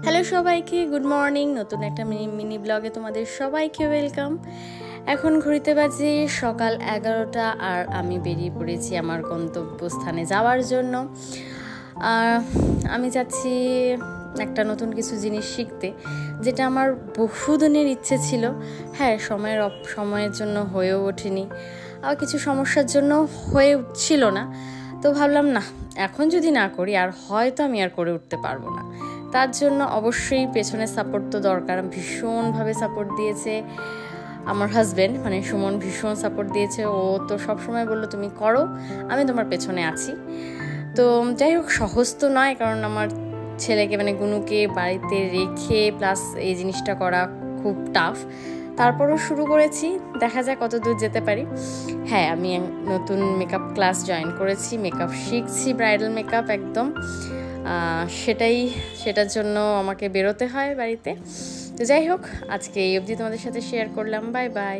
Hello সবাইকে, good morning. নতুন একটা মিনি ব্লগে তোমাদের সবাইকে ওয়েলকাম। এখন ঘড়িতে বাজে সকাল 11টা আর আমি বেরিয়ে পড়েছি আমার গন্তব্যস্থানে যাওয়ার জন্য। আমি যাচ্ছি একটা নতুন কিছু জিনিস শিখতে, যেটা আমার বহুদিনের ইচ্ছে ছিল। হ্যাঁ, সময়ের জন্য হয়েও ওঠেনি, আর কিছু সমস্যার জন্য হয়ে উঠছিল না। তো ভাবলাম না, এখন যদি না করি আর হয়তো আমি আর করে উঠতে পারবো না। তার জন্য অবশ্যই পেছনে সাপোর্ট তো দরকার। ভীষণভাবে সাপোর্ট দিয়েছে আমার হাজব্যান্ড, মানে সুমন ভীষণ সাপোর্ট দিয়েছে। ও তো সবসময় বললো তুমি করো, আমি তোমার পেছনে আছি। তো যাই হোক, সহজ তো নয়, কারণ আমার ছেলেকে মানে গুনুকে বাড়িতে রেখে প্লাস এই জিনিসটা করা খুব টাফ। তারপরও শুরু করেছি, দেখা যাক কত দূর যেতে পারি। হ্যাঁ, আমি নতুন মেকআপ ক্লাস জয়েন করেছি, মেকআপ শিখছি, ব্রাইডাল মেকআপ একদম। সেটার জন্য আমাকে বেরোতে হয় বাড়িতে। তো যাই হোক, আজকে এই অবধি তোমাদের সাথে শেয়ার করলাম। Bye bye.